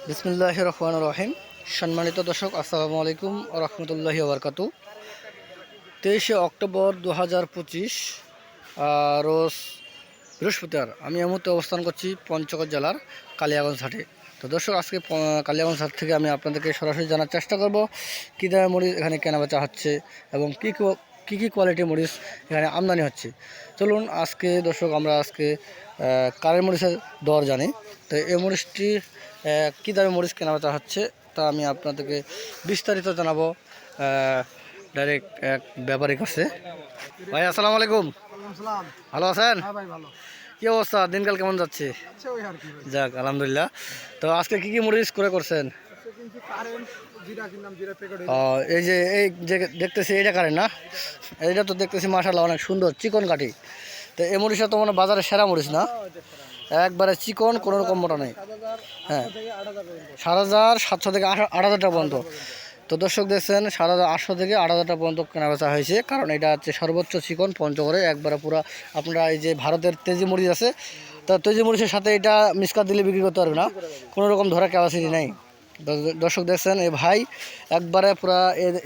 বিসমিল্লাহির রহমানির রহিম। সম্মানিত দর্শক, আসসালামু আলাইকুম ওয়া রাহমাতুল্লাহি ওয়া বারাকাতুহু। 23শে অক্টোবর 2025 রোজ বৃহস্পতিবার। আমি এই মুহূর্তে অবস্থান করছি পঞ্চগড় জেলার কালিয়াগঞ্জ হাটে। তো দর্শক, আজকে কালিয়াগঞ্জ হাট থেকে আমি আপনাদেরকে সরাসরি জানার চেষ্টা করব কী ধরনের মরিচ এখানে কেনাবেচা হচ্ছে এবং কী কী কোয়ালিটির মরিচ এখানে আমদানি হচ্ছে। চলুন আজকে দর্শক আমরা কারের মরিচের দর জানি। তো এই মরিচটি কী দামে মরিচ কেনাবেচা হচ্ছে তা আমি আপনাদেরকে বিস্তারিত জানাবো ডাইরেক্ট এক ব্যাপারীর কাছে। ভাই আসসালামু আলাইকুম, ভালো আছেন? কি অবস্থা, দিনকাল কেমন যাচ্ছে? যাক আলহামদুলিল্লাহ। তো আজকে কি কি মরিচ করে করছেন? এই যে দেখতেছি এটা কারেন্ট না, এইটা তো দেখতেছি মাশাআল্লাহ অনেক সুন্দর চিকন কাঠি। তো এই মরিচটা তো মানে বাজারে সেরা মরিচ না, একবারে চিকন, কোনো রকম মোটা নেই। হ্যাঁ, 7,700 থেকে 8,000 টাকা পর্যন্ত। তো দর্শক দেখছেন 7,800 থেকে 8,000 টাকা পর্যন্ত কেনাবেচা হয়েছে, কারণ এটা হচ্ছে সর্বোচ্চ চিকন পঞ্চগড়ে একবারে পুরা। আপনারা এই যে ভারতের তেজি মরিচ আছে, তো তেজি মরিচের সাথে এটা মিক্সকার দিলে বিক্রি করতে পারবে না, কোনো রকম ধরার ক্যাপাসিটি নেই। দর্শক দেখছেন এই ভাই একবারে পুরা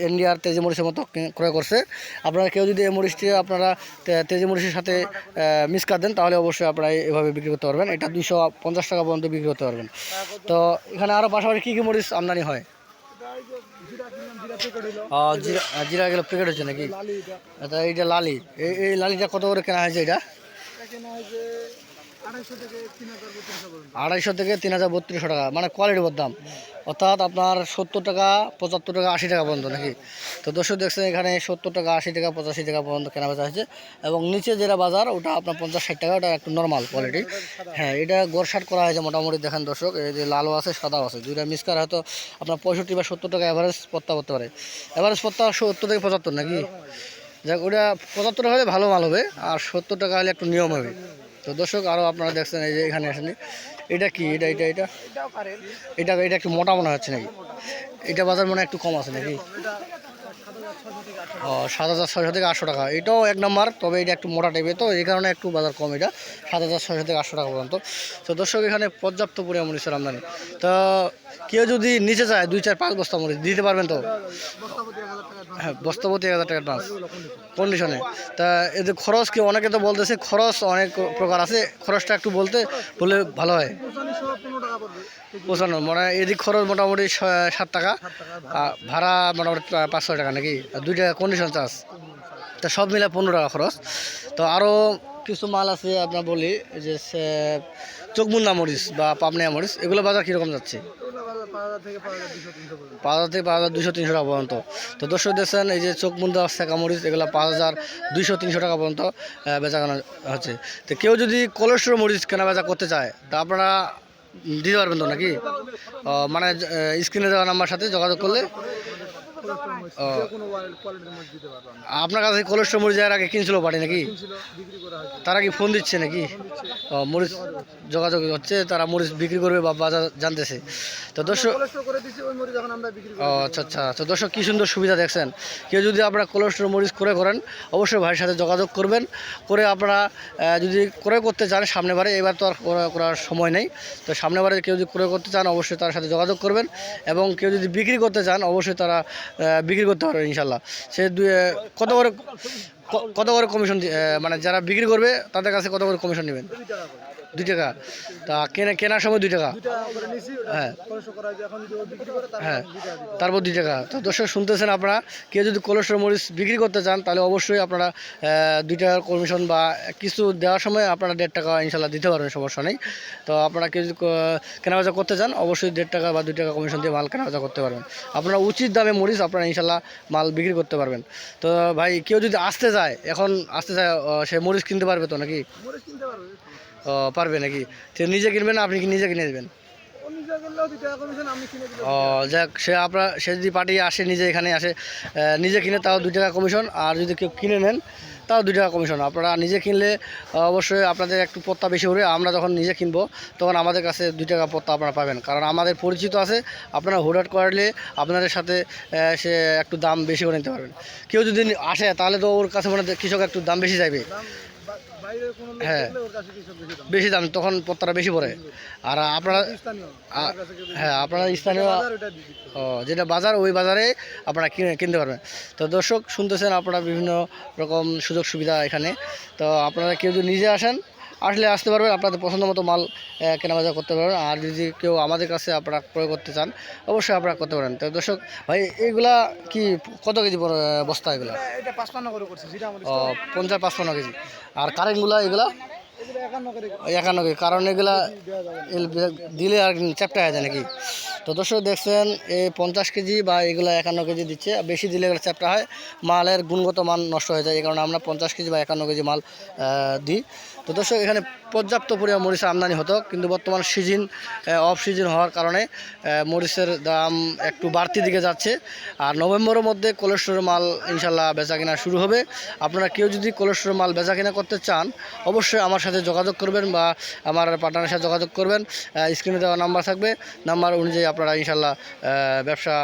ইন্ডিয়ার তেজি মরিচের মতো ক্রয় করছে। আপনারা কেউ যদি এই মরিচটি আপনারা তেজি মরিচের সাথে মিক্সকার দেন তাহলে অবশ্যই আপনারা এভাবে বিক্রি করতে পারবেন। এটা 250 টাকা পর্যন্ত বিক্রি করতে পারবেন। তো এখানে আরও পাশাপাশি কী কী মরিচ আমদানি হয়? জিরা এগুলো প্যাকেট হচ্ছে নাকি? আচ্ছা, এইটা লালি, এই লালিটা কত করে কেনা হয়েছে? এটা 250 থেকে 3,032 টাকা, মানে কোয়ালিটির দাম। অর্থাৎ আপনার 70 টাকা, 75 টাকা, 80 টাকা পর্যন্ত নাকি? তো দর্শক দেখছেন এখানে 70 টাকা, 80 টাকা, 85 টাকা পর্যন্ত কেনাবেচা হয়েছে। এবং নিচে যেটা বাজার ওটা আপনার 50-60 টাকা, ওটা একটু নর্মাল কোয়ালিটি। হ্যাঁ, এটা গোরসাট করা হয়েছে মোটামুটি। দেখেন দর্শক, এই যে লালও আছে সাদাও আছে, দুইটা মিক্সকার হয়তো আপনার 65 বা 70 টাকা অ্যাভারেজ পত্তা করতে পারে। অ্যাভারেজ পত্তা 70 থেকে 75 নাকি? যাক, ওটা 75 টাকা হলে ভালো মাল হবে, আর 70 টাকা হলে একটু নিয়ম হবে। তো দর্শক আরও আপনারা দেখছেন এই যে এখানে আসেনি, এটা কি? এটা এটা এটা এটা এটা একটু মোটা মনে হচ্ছে নাকি? এটা বাজার মনে একটু কম আছে নাকি? 7,600 থেকে 800 টাকা, এটাও এক নম্বর, তবে এটা একটু মোটা টাইপের, তো এই কারণে একটু বাজার কম। এটা 7,600 থেকে 800 টাকা পর্যন্ত। তো দর্শক এখানে পর্যাপ্ত পরিমাণ মরিচের আমদানি। তো কেউ যদি নিচে চায় 2-4-5 বস্তা মরিচ দিতে পারবেন তো? হ্যাঁ, বস্তাপতি 1,000 টাকা ট্রান্স কন্ডিশনে। তা এদের খরচ কি? অনেকে তো বলতেছে খরচ অনেক প্রকার আছে, খরচটা একটু বললে ভালো হয়। 95, মানে এদিক খরচ মোটামুটি 7 টাকা, ভাড়া মোটামুটি 500 টাকা নাকি, আর 2 টাকা কন্ডিশন চার্জ। তা সব মিলে 15 টাকা খরচ। তো আরও কিছু মাল আছে আপনার বলি, যে চোখমুন্না মরিচ বা পাবনিয়া মরিচ, এগুলো বাজার কীরকম যাচ্ছে? 5,000 থেকে 5,200-300 টাকা পর্যন্ত। তো দর্শক দেখছেন এই যে চোখমুন্দা সেকা মরিচ, এগুলো 5,200-300 টাকা পর্যন্ত বেচা কেনা হচ্ছে। তো কেউ যদি কোলেস্টোর মরিচ কেনা বেচা করতে চায় তা আপনারা দিতে পারবেন তো নাকি? মানে স্ক্রিনে দেওয়া নাম্বার সাথে যোগাযোগ করলে আপনার কাছে কোলেস্টোর মরিচ এর আগে কিনছিল পাটি নাকি? তারা কি ফোন দিচ্ছে নাকি? মরিচ যোগাযোগ হচ্ছে, তারা মরিচ বিক্রি করবে বা বাজার জানতেছে। তো দর্শক, আচ্ছা আচ্ছা। তো দর্শক কী সুন্দর সুবিধা দেখছেন। কেউ যদি আপনারা কোলেস্টোর মরিচ ক্রয় করেন অবশ্যই ভাইয়ের সাথে যোগাযোগ করবেন। করে আপনারা যদি ক্রয় করতে চান সামনে বারে, এবার তো আর করার সময় নেই, তো সামনে বারে কেউ যদি ক্রয় করতে চান অবশ্যই তার সাথে যোগাযোগ করবেন। এবং কেউ যদি বিক্রি করতে চান অবশ্যই তারা বিক্রি করতে পারবে ইনশাল্লাহ। সে কত করে কমিশন, মানে যারা বিক্রি করবে তাদের কাছে কত করে কমিশন নেবেন? 2 টাকা। তা কেনার সময় 2 টাকা। হ্যাঁ হ্যাঁ, তারপর 2 টাকা। তো দর্শক শুনতেছেন আপনারা, কেউ যদি কোলেস্টোর মরিচ বিক্রি করতে চান তাহলে অবশ্যই আপনারা 2 টাকার কমিশন বা কিছু দেওয়ার সময় আপনারা 1.5 টাকা ইনশাল্লাহ দিতে পারবেন, সমস্যা নেই। তো আপনারা কেউ যদি কেনাবেচা করতে চান অবশ্যই 1.5 টাকা বা 2 টাকা কমিশন দিয়ে মাল কেনাবেচা করতে পারবেন। আপনারা উচিত দামে মরিচ আপনারা ইনশাল্লাহ মাল বিক্রি করতে পারবেন। তো ভাই কেউ যদি আসতে চায়, সে মরিচ কিনতে পারবে তো নাকি? পারবে নাকি? সে নিজে কিনবে না আপনি কি নিজে কিনে দেবেন? যাক, সে যদি পার্টি আসে নিজে এখানে আসে নিজে কিনে তাও 2 টাকা কমিশন, আর যদি কেউ কিনে নেন তাও 2 টাকা কমিশন। আপনারা নিজে কিনলে অবশ্যই আপনাদের একটু পত্তা বেশি হবে। আমরা যখন নিজে কিনবো তখন আমাদের কাছে 2 টাকা পত্তা আপনারা পাবেন, কারণ আমাদের পরিচিত আছে। আপনারা হুটহাট করলে আপনাদের সাথে সে একটু দাম বেশি করে নিতে পারবেন। কেউ যদি আসে তাহলে তো ওর কাছে মানে কৃষক একটু দাম বেশি চাইবে। হ্যাঁ বেশি দাম, তখন পত্তাটা বেশি পড়ে। আর আপনারা হ্যাঁ আপনারা স্থানীয় যেটা বাজার, ওই বাজারে আপনারা কিনতে পারবেন। তো দর্শক শুনতেছেন, আপনারা বিভিন্ন রকম সুযোগ সুবিধা এখানে। তো আপনারা কেউ যদি নিজে আসলে আসতে পারবেন, আপনাদের পছন্দ মতো মাল কেনাবেচা করতে পারবেন। আর যদি কেউ আমাদের কাছে আপনারা ক্রয় করতে চান, অবশ্যই আপনারা করতে পারেন। তো দর্শক ভাই, এইগুলা কি কত কেজি বস্তা এগুলা? 50-55 কেজি। আর কারেন্টগুলা এগুলা 51 কেজি, কারণ এগুলা দিলে আর চ্যাপটা হয়ে যায় নাকি? তো দর্শক দেখছেন, এই 50 কেজি বা এগুলো 51 কেজি দিচ্ছে। বেশি দিলে এগুলো চ্যাপটা হয়, মালের গুণগত মান নষ্ট হয়ে যায়। এই কারণে আমরা 50 কেজি বা 51 কেজি মাল দিই। তো দর্শক এখানে পর্যাপ্ত পরিমাণ মরিচের আমদানি হতো, কিন্তু বর্তমান সিজন অফ সিজন হওয়ার কারণে মরিচের দাম একটু বাড়তি দিকে যাচ্ছে। আর নভেম্বরের মধ্যে কোলেস্টোরের মাল ইনশাল্লাহ বেচা কেনা শুরু হবে। আপনারা কেউ যদি কোলেস্টোরের মাল বেচা কেনা করতে চান, অবশ্যই আমার সাথে যোগাযোগ করবেন বা আমার পার্টনারের সাথে যোগাযোগ করবেন। স্ক্রিনে দেওয়া নাম্বার থাকবে, নাম্বার অনুযায়ী আপনারা ইনশাল্লাহ ব্যবসা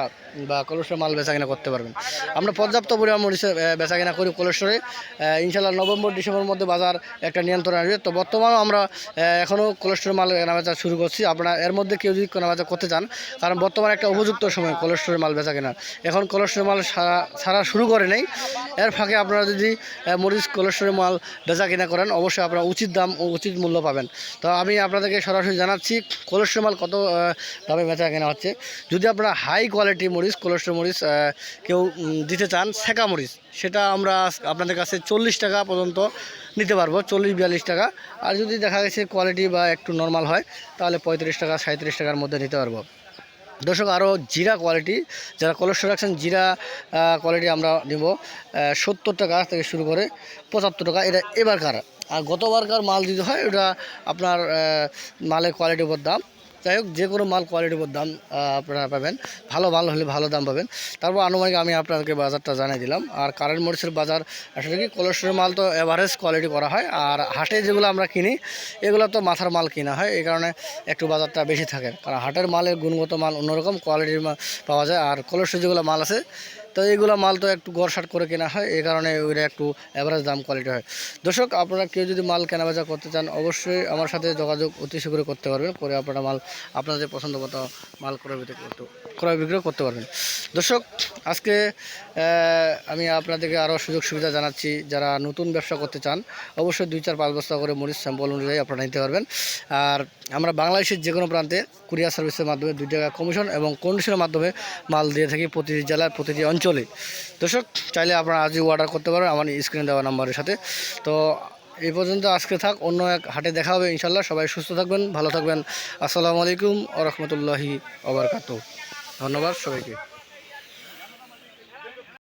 বা কোলেস্টোরের মাল বেচা কেনা করতে পারবেন। আমরা পর্যাপ্ত পরিমাণ মরিচের বেচা কেনা করি কোলেস্টোরে। ইনশাল্লাহ নভেম্বর ডিসেম্বরের মধ্যে বাজার একটা নিয়ন্ত্রণ আসবে। তো বর্তমানেও আমরা এখনও কোলেস্টোরের মাল কেনাবেচা শুরু করছি। আপনারা এর মধ্যে কেউ যদি কেনাবেচা করতে চান, কারণ বর্তমানে একটা উপযুক্ত সময় কোলেস্টোরের মাল বেচা কেনা। এখন কোলেস্টোরের মাল ছাড়া শুরু করে নেই, এর ফাঁকে আপনারা যদি মরিচ কোলেস্টোরের মাল বেচা কেনা করেন, অবশ্যই আপনারা উচিত দাম ও উচিত মূল্য পাবেন। তো আমি আপনাদেরকে সরাসরি জানাচ্ছি কোলেস্টোরের মাল কত দামে বেচা কেনা হচ্ছে। যদি আপনারা হাই কোয়ালিটি মরিচ, কোলেস্টোরের মরিচ কেউ দিতে চান, সেকা মরিচ, সেটা আমরা আপনাদের কাছে 40 টাকা পর্যন্ত নিতে পারবো, 40-42 টাকা। আর যদি দেখা গেছে কোয়ালিটি বা একটু নর্মাল হয়, তাহলে 35 টাকা 37 টাকার মধ্যে নিতে পারবো। দর্শক আরও জিরা কোয়ালিটি, যারা কোলেস্টোর রাখছেন, জিরা কোয়ালিটি আমরা নেব 70 টাকা থেকে শুরু করে 75 টাকা। এটা এবারকার, আর গতবারকার মাল যদি হয় ওটা আপনার মালের কোয়ালিটির উপর দাম। যাই হোক, যে কোনো মাল কোয়ালিটির উপর দাম আপনারা পাবেন। ভালো মাল হলে ভালো দাম পাবেন। তারপর আনুমানিক আমি আপনাদেরকে বাজারটা জানিয়ে দিলাম। আর কারেন্ট মরিচের বাজার আসলে কি, কোলেস্টোরের মাল তো এভারেজ কোয়ালিটি করা হয়, আর হাটে যেগুলো আমরা কিনি এগুলো তো মাথার মাল কিনা হয়, এই কারণে একটু বাজারটা বেশি থাকে। কারণ হাটের মালের গুণগত মাল অন্যরকম কোয়ালিটির মাল পাওয়া যায়। আর কোলেস্টোরে যেগুলো মাল আছে, তো এইগুলো মাল তো একটু গড়সাট করে কেনা হয়, এই কারণে ওইটা একটু অ্যাভারেজ দাম কোয়ালিটি হয়। দর্শক আপনারা কেউ যদি মাল কেনাবেচা করতে চান, অবশ্যই আমার সাথে যোগাযোগ অতি শীঘ্র করতে পারবেন, করে আপনারা মাল আপনাদের পছন্দ মতো মাল ক্রয় বিক্রয় করতে পারবেন। দর্শক আজকে আমি আপনাদেরকে আরও সুযোগ সুবিধা জানাচ্ছি। যারা নতুন ব্যবসা করতে চান, অবশ্যই 2-4-5 বস্তা করে মরিচ স্যাম্পল অনুযায়ী আপনারা নিতে পারবেন। আর আমরা বাংলাদেশের যে কোনো প্রান্তে কুরিয়ার সার্ভিসের মাধ্যমে 2 টাকা কমিশন এবং কন্ডিশনের মাধ্যমে মাল দিয়ে থাকি প্রতিটি জেলার প্রতিটি অঞ্চলে। দর্শক চাইলে আপনারা আজই অর্ডার করতে পারেন আমার স্ক্রিনে দেওয়া নাম্বারের সাথে। তো এই পর্যন্ত আজকে থাক, অন্য এক হাটে দেখা হবে ইনশাল্লাহ। সবাই সুস্থ থাকবেন, ভালো থাকবেন। আসসালামু আলাইকুম ওয়া রাহমাতুল্লাহি ওয়া বারাকাতুহু। ধন্যবাদ সবাইকে।